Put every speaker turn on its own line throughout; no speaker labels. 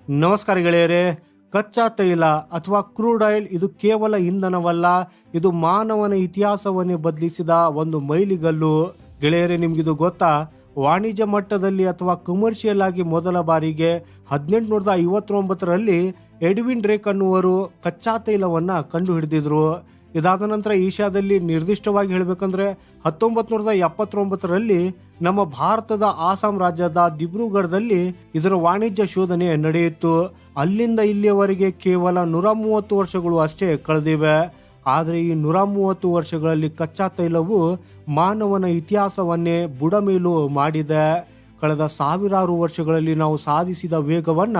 ನಮಸ್ಕಾರ ಗೆಳೆಯರೇ. ಕಚ್ಚಾ ತೈಲ ಅಥವಾ ಕ್ರೂಡ್ ಆಯಿಲ್ ಇದು ಕೇವಲ ಇಂಧನವಲ್ಲ, ಇದು ಮಾನವನ ಇತಿಹಾಸವನ್ನೇ ಬದಲಿಸಿದ ಒಂದು ಮೈಲಿಗಲ್ಲು. ಗೆಳೆಯರೇ, ನಿಮ್ಗಿದು ಗೊತ್ತಾ? ವಾಣಿಜ್ಯ ಮಟ್ಟದಲ್ಲಿ ಅಥವಾ ಕಮರ್ಷಿಯಲ್ ಆಗಿ ಮೊದಲ ಬಾರಿಗೆ 1859ರಲ್ಲಿ ಎಡ್ವಿನ್ ಡ್ರೇಕ್ ಅನ್ನುವರು ಕಚ್ಚಾ ತೈಲವನ್ನ ಕಂಡು ಹಿಡಿದಿದ್ರು. ಇದಾದ ನಂತರ ಏಷ್ಯಾದಲ್ಲಿ ನಿರ್ದಿಷ್ಟವಾಗಿ ಹೇಳಬೇಕಂದ್ರೆ 1979ರಲ್ಲಿ ನಮ್ಮ ಭಾರತದ ಆಸಾಂ ರಾಜ್ಯದ ದಿಬ್ರುಗಢದಲ್ಲಿ ಇದರ ವಾಣಿಜ್ಯ ಶೋಧನೆ ನಡೆಯಿತು. ಅಲ್ಲಿಂದ ಇಲ್ಲಿಯವರೆಗೆ ಕೇವಲ 130 ವರ್ಷಗಳು ಅಷ್ಟೇ ಕಳೆದಿವೆ. ಆದರೆ ಈ 130 ವರ್ಷಗಳಲ್ಲಿ ಕಚ್ಚಾ ತೈಲವು ಮಾನವನ ಇತಿಹಾಸವನ್ನೇ ಬುಡಮೇಲು ಮಾಡಿದೆ. ಕಳೆದ ಸಾವಿರಾರು ವರ್ಷಗಳಲ್ಲಿ ನಾವು ಸಾಧಿಸಿದ ವೇಗವನ್ನ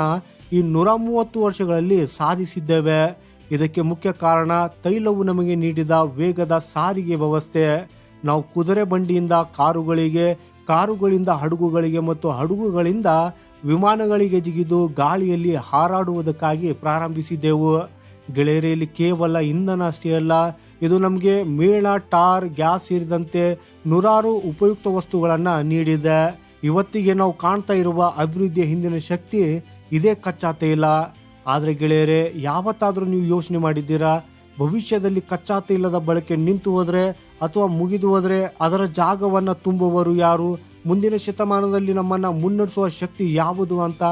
ಈ 130 ವರ್ಷಗಳಲ್ಲಿ ಸಾಧಿಸಿದ್ದೇವೆ. ಇದಕ್ಕೆ ಮುಖ್ಯ ಕಾರಣ ತೈಲವು ನಮಗೆ ನೀಡಿದ ವೇಗದ ಸಾರಿಗೆ ವ್ಯವಸ್ಥೆ. ನಾವು ಕುದುರೆ ಬಂಡಿಯಿಂದ ಕಾರುಗಳಿಗೆ, ಕಾರುಗಳಿಂದ ಹಡಗುಗಳಿಗೆ ಮತ್ತು ಹಡಗುಗಳಿಂದ ವಿಮಾನಗಳಿಗೆ ಜಿಗಿದು ಗಾಳಿಯಲ್ಲಿ ಹಾರಾಡುವುದಕ್ಕಾಗಿ ಪ್ರಾರಂಭಿಸಿದ್ದೆವು. ಗೆಳೆಯರಲ್ಲಿ ಕೇವಲ ಇಂಧನ ಅಷ್ಟೇ ಅಲ್ಲ, ಇದು ನಮಗೆ ಮೇಣ, ಟಾರ್, ಗ್ಯಾಸ್ ಸೇರಿದಂತೆ ನೂರಾರು ಉಪಯುಕ್ತ ವಸ್ತುಗಳನ್ನು ನೀಡಿದೆ. ಇವತ್ತಿಗೆ ನಾವು ಕಾಣ್ತಾ ಇರುವ ಅಭಿವೃದ್ಧಿಯ ಹಿಂದಿನ ಶಕ್ತಿ ಇದೇ ಕಚ್ಚಾ ತೈಲ. ಆದರೆ ಗೆಳೆಯರೇ, ಯಾವತ್ತಾದರೂ ನೀವು ಯೋಚನೆ ಮಾಡಿದ್ದೀರಾ, ಭವಿಷ್ಯದಲ್ಲಿ ಕಚ್ಚಾ ತೈಲದ ಬಳಕೆ ನಿಂತು ಹೋದ್ರೆ ಅಥವಾ ಮುಗಿದು ಹೋದ್ರೆ ಅದರ ಜಾಗವನ್ನು ತುಂಬುವವರು ಯಾರು? ಮುಂದಿನ ಶತಮಾನದಲ್ಲಿ ನಮ್ಮನ್ನ ಮುನ್ನಡೆಸುವ ಶಕ್ತಿ ಯಾವುದು ಅಂತ?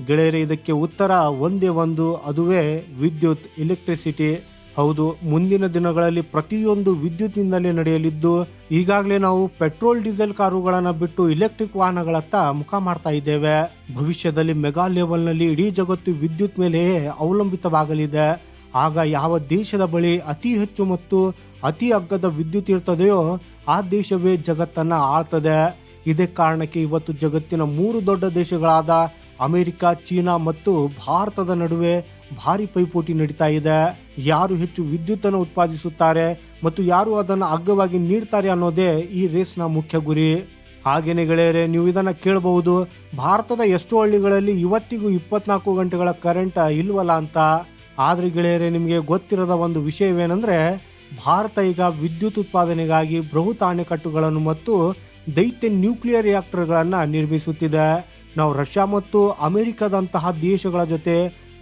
ಗೆಳೆಯರೇ, ಇದಕ್ಕೆ ಉತ್ತರ ಒಂದೇ ಒಂದು, ಅದುವೇ ವಿದ್ಯುತ್, ಎಲೆಕ್ಟ್ರಿಸಿಟಿ. ಹೌದು, ಮುಂದಿನ ದಿನಗಳಲ್ಲಿ ಪ್ರತಿಯೊಂದು ವಿದ್ಯುತ್ನಿಂದಲೇ ನಡೆಯಲಿದ್ದು, ಈಗಾಗಲೇ ನಾವು ಪೆಟ್ರೋಲ್ ಡೀಸೆಲ್ ಕಾರುಗಳನ್ನ ಬಿಟ್ಟು ಇಲೆಕ್ಟ್ರಿಕ್ ವಾಹನಗಳತ್ತ ಮುಖ ಮಾಡ್ತಾ ಇದ್ದೇವೆ. ಭವಿಷ್ಯದಲ್ಲಿ ಮೆಗಾ ಲೆವೆಲ್ನಲ್ಲಿ ಇಡೀ ಜಗತ್ತು ವಿದ್ಯುತ್ ಮೇಲೆ ಅವಲಂಬಿತವಾಗಲಿದೆ. ಆಗ ಯಾವ ದೇಶದ ಬಳಿ ಅತಿ ಹೆಚ್ಚು ಮತ್ತು ಅತಿ ಅಗ್ಗದ ವಿದ್ಯುತ್ ಇರ್ತದೆಯೋ ಆ ದೇಶವೇ ಜಗತ್ತನ್ನ ಆಳ್ತದೆ. ಇದೇ ಕಾರಣಕ್ಕೆ ಇವತ್ತು ಜಗತ್ತಿನ 3 ದೊಡ್ಡ ದೇಶಗಳಾದ ಅಮೆರಿಕ, ಚೀನಾ ಮತ್ತು ಭಾರತದ ನಡುವೆ ಭಾರಿ ಪೈಪೋಟಿ ನಡೀತಾ ಇದೆ. ಯಾರು ಹೆಚ್ಚು ವಿದ್ಯುತ್ತನ್ನು ಉತ್ಪಾದಿಸುತ್ತಾರೆ ಮತ್ತು ಯಾರು ಅದನ್ನು ಅಗ್ಗವಾಗಿ ನೀಡ್ತಾರೆ ಅನ್ನೋದೇ ಈ ರೇಸ್ನ ಮುಖ್ಯ ಗುರಿ. ಹಾಗೇನೆ ಗೆಳೆಯರೆ, ನೀವು ಇದನ್ನ ಕೇಳಬಹುದು, ಭಾರತದ ಎಷ್ಟು ಹಳ್ಳಿಗಳಲ್ಲಿ ಇವತ್ತಿಗೂ 24 ಗಂಟೆಗಳ ಕರೆಂಟ್ ಇಲ್ವಲ್ಲ ಅಂತ. ಆದ್ರೆ ಗೆಳೆಯರೆ, ನಿಮಗೆ ಗೊತ್ತಿರದ ಒಂದು ವಿಷಯವೇನೆಂದ್ರೆ, ಭಾರತ ಈಗ ವಿದ್ಯುತ್ ಉತ್ಪಾದನೆಗಾಗಿ ಬೃಹತ್ ಅಣೆಕಟ್ಟುಗಳನ್ನು ಮತ್ತು ದೈತ್ಯ ನ್ಯೂಕ್ಲಿಯರ್ ರಿಯಾಕ್ಟರ್ಗಳನ್ನು ನಿರ್ಮಿಸುತ್ತಿದೆ. ನಾವು ರಷ್ಯಾ ಮತ್ತು ಅಮೆರಿಕದಂತಹ ದೇಶಗಳ ಜೊತೆ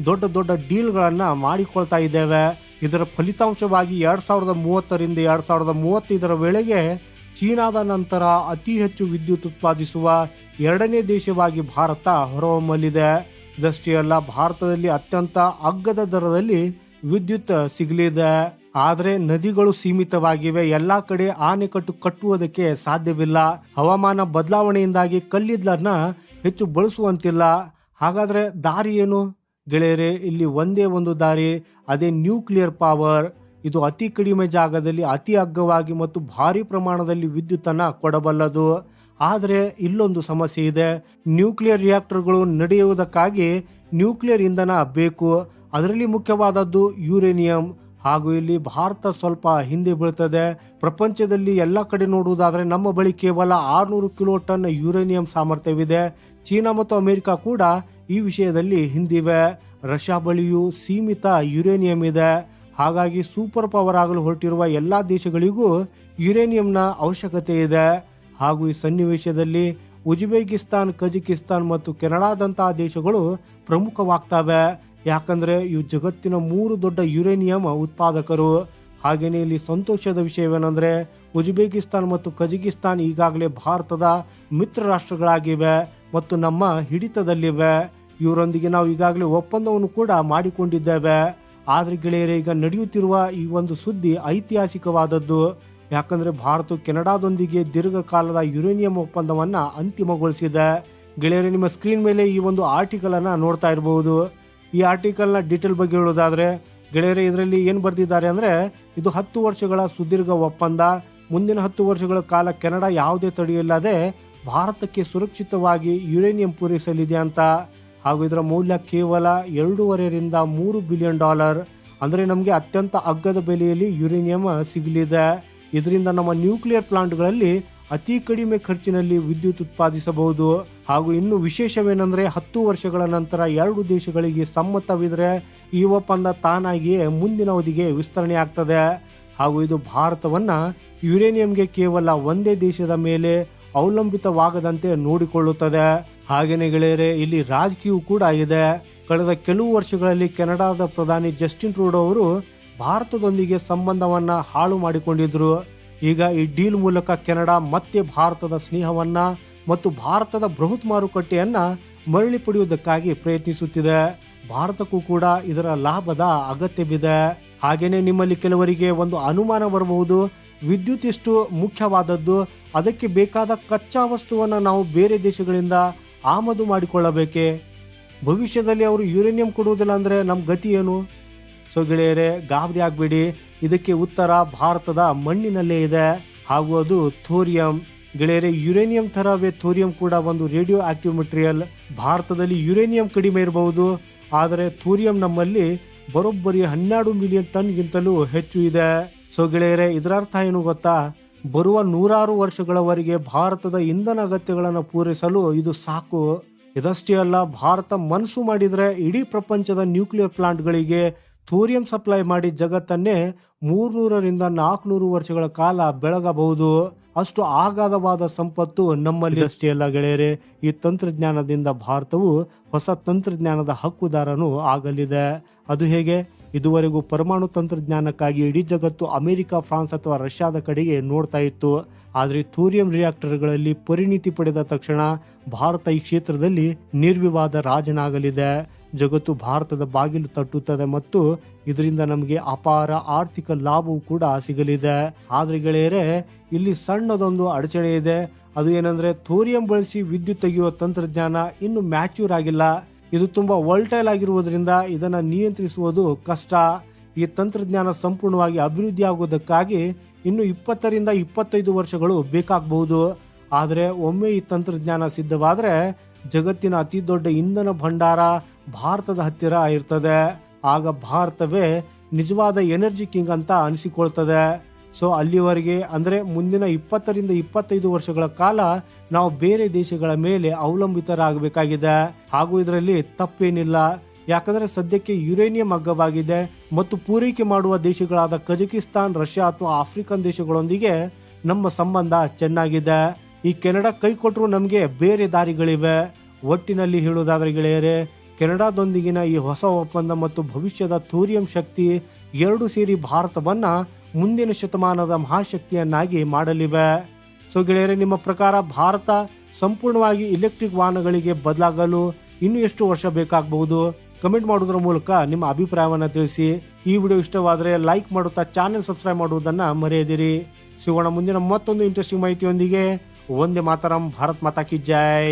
ದೊಡ್ಡ ದೊಡ್ಡ ಡೀಲ್ಗಳನ್ನು ಮಾಡಿಕೊಳ್ತಾ ಇದ್ದೇವೆ. ಇದರ ಫಲಿತಾಂಶವಾಗಿ 2030ರಿಂದ 2035ರ ವೇಳೆಗೆ ಚೀನಾದ ನಂತರ ಅತಿ ಹೆಚ್ಚು ವಿದ್ಯುತ್ ಉತ್ಪಾದಿಸುವ 2ನೇ ದೇಶವಾಗಿ ಭಾರತ ಹೊರಹೊಮ್ಮಲಿದೆ. ಇದಷ್ಟೇ ಅಲ್ಲ, ಭಾರತದಲ್ಲಿ ಅತ್ಯಂತ ಅಗ್ಗದ ದರದಲ್ಲಿ ವಿದ್ಯುತ್ ಸಿಗಲಿದೆ. ಆದರೆ ನದಿಗಳು ಸೀಮಿತವಾಗಿವೆ, ಎಲ್ಲಾ ಕಡೆ ಆಣೆಕಟ್ಟು ಕಟ್ಟುವುದಕ್ಕೆ ಸಾಧ್ಯವಿಲ್ಲ. ಹವಾಮಾನ ಬದಲಾವಣೆಯಿಂದಾಗಿ ಕಲ್ಲಿದ್ದಲನ್ನ ಹೆಚ್ಚು ಬಳಸುವಂತಿಲ್ಲ. ಹಾಗಾದ್ರೆ ದಾರಿ ಏನು? ಗೆಳೆಯರೆ, ಇಲ್ಲಿ ಒಂದೇ ಒಂದು ದಾರಿ, ಅದೇ ನ್ಯೂಕ್ಲಿಯರ್ ಪವರ್. ಇದು ಅತಿ ಕಡಿಮೆ ಜಾಗದಲ್ಲಿ ಅತಿ ಅಗ್ಗವಾಗಿ ಮತ್ತು ಭಾರಿ ಪ್ರಮಾಣದಲ್ಲಿ ವಿದ್ಯುತ್ತನ್ನು ಕೊಡಬಲ್ಲದು. ಆದರೆ ಇಲ್ಲೊಂದು ಸಮಸ್ಯೆ ಇದೆ. ನ್ಯೂಕ್ಲಿಯರ್ ರಿಯಾಕ್ಟರ್ಗಳು ನಡೆಯುವುದಕ್ಕಾಗಿ ನ್ಯೂಕ್ಲಿಯರ್ ಇಂಧನ ಬೇಕು. ಅದರಲ್ಲಿ ಮುಖ್ಯವಾದದ್ದು ಯುರೇನಿಯಂ. ಹಾಗೂ ಇಲ್ಲಿ ಭಾರತ ಸ್ವಲ್ಪ ಹಿಂದೆ ಬೀಳ್ತದೆ. ಪ್ರಪಂಚದಲ್ಲಿ ಎಲ್ಲ ಕಡೆ ನೋಡುವುದಾದರೆ ನಮ್ಮ ಬಳಿ ಕೇವಲ 600 ಕಿಲೋ ಟನ್ ಯುರೇನಿಯಂ ಸಾಮರ್ಥ್ಯವಿದೆ. ಚೀನಾ ಮತ್ತು ಅಮೆರಿಕ ಕೂಡ ಈ ವಿಷಯದಲ್ಲಿ ಹಿಂದಿವೆ. ರಷ್ಯಾ ಬಳಿಯೂ ಸೀಮಿತ ಯುರೇನಿಯಂ ಇದೆ. ಹಾಗಾಗಿ ಸೂಪರ್ ಪವರ್ ಆಗಲು ಹೊರಟಿರುವ ಎಲ್ಲ ದೇಶಗಳಿಗೂ ಯುರೇನಿಯಂನ ಅವಶ್ಯಕತೆ ಇದೆ. ಹಾಗೂ ಈ ಸನ್ನಿವೇಶದಲ್ಲಿ ಉಜ್ಬೇಕಿಸ್ತಾನ್, ಕಜಕಿಸ್ತಾನ್ ಮತ್ತು ಕೆನಡಾದಂತಹ ದೇಶಗಳು ಪ್ರಮುಖವಾಗ್ತವೆ. ಯಾಕಂದ್ರೆ ಇವು ಜಗತ್ತಿನ 3 ದೊಡ್ಡ ಯುರೇನಿಯಂ ಉತ್ಪಾದಕರು. ಹಾಗೇನೆ ಇಲ್ಲಿ ಸಂತೋಷದ ವಿಷಯವೇನೆಂದ್ರೆ, ಉಜ್ಬೇಕಿಸ್ತಾನ್ ಮತ್ತು ಕಜಕಿಸ್ತಾನ್ ಈಗಾಗಲೇ ಭಾರತದ ಮಿತ್ರ ರಾಷ್ಟ್ರಗಳಾಗಿವೆ ಮತ್ತು ನಮ್ಮ ಹಿಡಿತದಲ್ಲಿವೆ. ಇವರೊಂದಿಗೆ ನಾವು ಈಗಾಗಲೇ ಒಪ್ಪಂದವನ್ನು ಕೂಡ ಮಾಡಿಕೊಂಡಿದ್ದೇವೆ. ಆದ್ರೆ ಗೆಳೆಯರೇ, ಈಗ ನಡೆಯುತ್ತಿರುವ ಈ ಒಂದು ಸುದ್ದಿ ಐತಿಹಾಸಿಕವಾದದ್ದು. ಯಾಕಂದ್ರೆ ಭಾರತ ಕೆನಡಾದೊಂದಿಗೆ ದೀರ್ಘಕಾಲದ ಯುರೇನಿಯಂ ಒಪ್ಪಂದವನ್ನ ಅಂತಿಮಗೊಳಿಸಿದೆ. ಗೆಳೆಯರೇ, ನಿಮ್ಮ ಸ್ಕ್ರೀನ್ ಮೇಲೆ ಈ ಒಂದು ಆರ್ಟಿಕಲ್ ಅನ್ನ ನೋಡ್ತಾ ಇರಬಹುದು. ಈ ಆರ್ಟಿಕಲ್ನ ಡೀಟೇಲ್ ಬಗ್ಗೆ ಹೇಳೋದಾದ್ರೆ ಗೆಳೆಯರೇ, ಇದರಲ್ಲಿ ಏನು ಬರೆದಿದ್ದಾರೆ ಅಂದರೆ, ಇದು 10 ವರ್ಷಗಳ ಸುದೀರ್ಘ ಒಪ್ಪಂದ. ಮುಂದಿನ 10 ವರ್ಷಗಳ ಕಾಲ ಕೆನಡಾ ಯಾವುದೇ ತಡೆಯಿಲ್ಲದೆ ಭಾರತಕ್ಕೆ ಸುರಕ್ಷಿತವಾಗಿ ಯುರೇನಿಯಂ ಪೂರೈಸಲಿದೆ ಅಂತ. ಹಾಗೂ ಇದರ ಮೌಲ್ಯ ಕೇವಲ $2.5 ಬಿಲಿಯನ್. ಅಂದರೆ ನಮಗೆ ಅತ್ಯಂತ ಅಗ್ಗದ ಬೆಲೆಯಲ್ಲಿ ಯುರೇನಿಯಂ ಸಿಗಲಿದೆ. ಇದರಿಂದ ನಮ್ಮ ನ್ಯೂಕ್ಲಿಯರ್ ಪ್ಲಾಂಟ್ಗಳಲ್ಲಿ ಅತಿ ಕಡಿಮೆ ಖರ್ಚಿನಲ್ಲಿ ವಿದ್ಯುತ್ ಉತ್ಪಾದಿಸಬಹುದು. ಹಾಗೂ ಇನ್ನು ವಿಶೇಷವೇನೆಂದರೆ, 10 ವರ್ಷಗಳ ನಂತರ 2 ದೇಶಗಳಿಗೆ ಸಮ್ಮತವಿದ್ರೆ ಈ ಒಪ್ಪಂದ ತಾನಾಗಿಯೇ ಮುಂದಿನ ಅವಧಿಗೆ ವಿಸ್ತರಣೆ ಆಗ್ತದೆ. ಹಾಗೂ ಇದು ಭಾರತವನ್ನ ಯುರೇನಿಯಂಗೆ ಕೇವಲ ಒಂದೇ ದೇಶದ ಮೇಲೆ ಅವಲಂಬಿತವಾಗದಂತೆ ನೋಡಿಕೊಳ್ಳುತ್ತದೆ. ಹಾಗೇನೆ ಗೆಳೆಯರೆ, ಇಲ್ಲಿ ರಾಜಕೀಯ ಕೂಡ ಇದೆ. ಕಳೆದ ಕೆಲವು ವರ್ಷಗಳಲ್ಲಿ ಕೆನಡಾದ ಪ್ರಧಾನಿ ಜಸ್ಟಿನ್ ಟ್ರೂಡೋ ಅವರು ಭಾರತದೊಂದಿಗೆ ಸಂಬಂಧವನ್ನ ಹಾಳು ಮಾಡಿಕೊಂಡಿದ್ರು. ಈಗ ಈ ಡೀಲ್ ಮೂಲಕ ಕೆನಡಾ ಮತ್ತೆ ಭಾರತದ ಸ್ನೇಹವನ್ನ ಮತ್ತು ಭಾರತದ ಬೃಹತ್ ಮಾರುಕಟ್ಟೆಯನ್ನ ಮರಳಿ ಪಡೆಯುವುದಕ್ಕಾಗಿ ಪ್ರಯತ್ನಿಸುತ್ತಿದೆ. ಭಾರತಕ್ಕೂ ಕೂಡ ಇದರ ಲಾಭದ ಅಗತ್ಯವಿದೆ. ಹಾಗೇನೆ ನಿಮ್ಮಲ್ಲಿ ಕೆಲವರಿಗೆ ಒಂದು ಅನುಮಾನ ಬರಬಹುದು, ವಿದ್ಯುತ್ ಎಷ್ಟು ಮುಖ್ಯವಾದದ್ದು, ಅದಕ್ಕೆ ಬೇಕಾದ ಕಚ್ಚಾ ವಸ್ತುವನ್ನು ನಾವು ಬೇರೆ ದೇಶಗಳಿಂದ ಆಮದು ಮಾಡಿಕೊಳ್ಳಬೇಕೆ? ಭವಿಷ್ಯದಲ್ಲಿ ಅವರು ಯುರೇನಿಯಂ ಕೊಡುವುದಿಲ್ಲ ಅಂದರೆ ನಮ್ಮ ಗತಿ ಏನು? ಸೊ ಗೆಳೆಯರೇ, ಗಾಬರಿ ಆಗಬೇಡಿ. ಇದಕ್ಕೆ ಉತ್ತರ ಭಾರತದ ಮಣ್ಣಿನಲ್ಲೇ ಇದೆ, ಹಾಗೂ ಅದು ಥೋರಿಯಂ. ಗೆಳೆಯರೇ, ಯುರೇನಿಯಂ ಥರವೇ ಥೋರಿಯಂ ಕೂಡ ಒಂದು ರೇಡಿಯೋ ಆಕ್ಟಿವ್ ಮೆಟೀರಿಯಲ್. ಭಾರತದಲ್ಲಿ ಯುರೇನಿಯಂ ಕಡಿಮೆ ಇರಬಹುದು, ಆದರೆ ಥೋರಿಯಂ ನಮ್ಮಲ್ಲಿ ಬರೋಬ್ಬರಿ 12 ಮಿಲಿಯನ್ ಟನ್ಗಿಂತಲೂ ಹೆಚ್ಚು ಇದೆ. ಸೊ ಗೆಳೆಯರೇ, ಇದರ ಅರ್ಥ ಏನು ಗೊತ್ತಾ? ಬರುವ 100 ವರ್ಷಗಳವರೆಗೆ ಭಾರತದ ಇಂಧನ ಅಗತ್ಯಗಳನ್ನು ಪೂರೈಸಲು ಇದು ಸಾಕು. ಇದಷ್ಟೇ ಅಲ್ಲ, ಭಾರತ ಮನಸ್ಸು ಮಾಡಿದರೆ ಇಡೀ ಪ್ರಪಂಚದ ನ್ಯೂಕ್ಲಿಯರ್ ಪ್ಲಾಂಟ್ಗಳಿಗೆ ಥೋರಿಯಂ ಸಪ್ಲೈ ಮಾಡಿ ಜಗತ್ತನ್ನೇ 300ರಿಂದ 400 ವರ್ಷಗಳ ಕಾಲ ಬೆಳಗಬಹುದು. ಅಷ್ಟು ಆಗಾಧವಾದ ಸಂಪತ್ತು ನಮ್ಮಲ್ಲಿ. ಅಷ್ಟೇ ಅಲ್ಲ ಗೆಳೆಯರೇ, ಈ ತಂತ್ರಜ್ಞಾನದಿಂದ ಭಾರತವು ಹೊಸ ತಂತ್ರಜ್ಞಾನದ ಹಕ್ಕುದಾರನು ಆಗಲಿದೆ. ಅದು ಹೇಗೆ? ಇದುವರೆಗೂ ಪರಮಾಣು ತಂತ್ರಜ್ಞಾನಕ್ಕಾಗಿ ಇಡೀ ಜಗತ್ತು ಅಮೆರಿಕ, ಫ್ರಾನ್ಸ್ ಅಥವಾ ರಷ್ಯಾದ ಕಡೆಗೆ ನೋಡ್ತಾ ಇತ್ತು. ಆದರೆ ಥೋರಿಯಂ ರಿಯಾಕ್ಟರ್ಗಳಲ್ಲಿ ಪರಿಣಿತಿ ಪಡೆದ ತಕ್ಷಣ ಭಾರತ ಈ ಕ್ಷೇತ್ರದಲ್ಲಿ ನಿರ್ವಿವಾದ ರಾಜನಾಗಲಿದೆ. ಜಗತ್ತು ಭಾರತದ ಬಾಗಿಲು ತಟ್ಟುತ್ತದೆ ಮತ್ತು ಇದರಿಂದ ನಮಗೆ ಅಪಾರ ಆರ್ಥಿಕ ಲಾಭವೂ ಕೂಡ ಸಿಗಲಿದೆ. ಆದ್ರೆ ಗೆಳೆಯರೇ, ಇಲ್ಲಿ ಸಣ್ಣದೊಂದು ಅಡಚಣೆ ಇದೆ. ಅದು ಏನಂದ್ರೆ, ಥೋರಿಯಂ ಬಳಸಿ ವಿದ್ಯುತ್ ತೆಗೆಯುವ ತಂತ್ರಜ್ಞಾನ ಇನ್ನು ಮ್ಯಾಚ್ಯೂರ್ ಆಗಿಲ್ಲ. ಇದು ತುಂಬಾ ವೋಲ್ಟೈಲ್ ಆಗಿರುವುದರಿಂದ ಇದನ್ನು ನಿಯಂತ್ರಿಸುವುದು ಕಷ್ಟ. ಈ ತಂತ್ರಜ್ಞಾನ ಸಂಪೂರ್ಣವಾಗಿ ಅಭಿವೃದ್ಧಿ ಆಗುವುದಕ್ಕಾಗಿ ಇನ್ನು 20ರಿಂದ 25 ವರ್ಷಗಳು ಬೇಕಾಗಬಹುದು. ಆದರೆ ಒಮ್ಮೆ ಈ ತಂತ್ರಜ್ಞಾನ ಸಿದ್ಧವಾದರೆ ಜಗತ್ತಿನ ಅತಿ ದೊಡ್ಡ ಇಂಧನ ಭಂಡಾರ ಭಾರತದ ಹತ್ತಿರ ಇರ್ತದೆ. ಆಗ ಭಾರತವೇ ನಿಜವಾದ ಎನರ್ಜಿ ಕಿಂಗ್ ಅಂತ ಅನಿಸಿಕೊಳ್ತದೆ. ಸೊ ಅಲ್ಲಿವರೆಗೆ ಅಂದರೆ ಮುಂದಿನ 20ರಿಂದ 25 ವರ್ಷಗಳ ಕಾಲ ನಾವು ಬೇರೆ ದೇಶಗಳ ಮೇಲೆ ಅವಲಂಬಿತರಾಗಬೇಕಾಗಿದೆ. ಹಾಗೂ ಇದರಲ್ಲಿ ತಪ್ಪೇನಿಲ್ಲ, ಯಾಕಂದ್ರೆ ಸದ್ಯಕ್ಕೆ ಯುರೇನಿಯಂ ಅಗ್ಗವಾಗಿದೆ ಮತ್ತು ಪೂರೈಕೆ ಮಾಡುವ ದೇಶಗಳಾದ ಕಜಕಿಸ್ತಾನ್, ರಷ್ಯಾ ಅಥವಾ ಆಫ್ರಿಕನ್ ದೇಶಗಳೊಂದಿಗೆ ನಮ್ಮ ಸಂಬಂಧ ಚೆನ್ನಾಗಿದೆ. ಈ ಕೆನಡಾ ಕೈ ಕೊಟ್ಟರು ನಮಗೆ ಬೇರೆ ದಾರಿಗಳಿವೆ. ಒಟ್ಟಿನಲ್ಲಿ ಹೇಳುವುದಾದ್ರೆ ಗೆಳೆಯರೇ, ಕೆನಡಾದೊಂದಿಗಿನ ಈ ಹೊಸ ಒಪ್ಪಂದ ಮತ್ತು ಭವಿಷ್ಯದ ಥೋರಿಯಂ ಶಕ್ತಿ ಎರಡು ಸೇರಿ ಭಾರತವನ್ನ ಮುಂದಿನ ಶತಮಾನದ ಮಹಾಶಕ್ತಿಯನ್ನಾಗಿ ಮಾಡಲಿವೆ. ಸೊ ಗೆಳೆಯರೇ, ನಿಮ್ಮ ಪ್ರಕಾರ ಭಾರತ ಸಂಪೂರ್ಣವಾಗಿ ಇಲೆಕ್ಟ್ರಿಕ್ ವಾಹನಗಳಿಗೆ ಬದಲಾಗಲು ಇನ್ನೂ ಎಷ್ಟು ವರ್ಷ ಬೇಕಾಗಬಹುದು? ಕಮೆಂಟ್ ಮಾಡೋದ್ರ ಮೂಲಕ ನಿಮ್ಮ ಅಭಿಪ್ರಾಯವನ್ನು ತಿಳಿಸಿ. ಈ ವಿಡಿಯೋ ಇಷ್ಟವಾದರೆ ಲೈಕ್ ಮಾಡುತ್ತಾ ಚಾನೆಲ್ ಸಬ್ಸ್ಕ್ರೈಬ್ ಮಾಡುವುದನ್ನು ಮರೆಯದಿರಿ. ಸಿಗೋಣ ಮುಂದಿನ ಮತ್ತೊಂದು ಇಂಟ್ರೆಸ್ಟಿಂಗ್ ಮಾಹಿತಿಯೊಂದಿಗೆ. ವಂದೇ ಮಾತರಂ. ಭಾರತ್ ಮಾತಾ ಕಿ ಜೈ.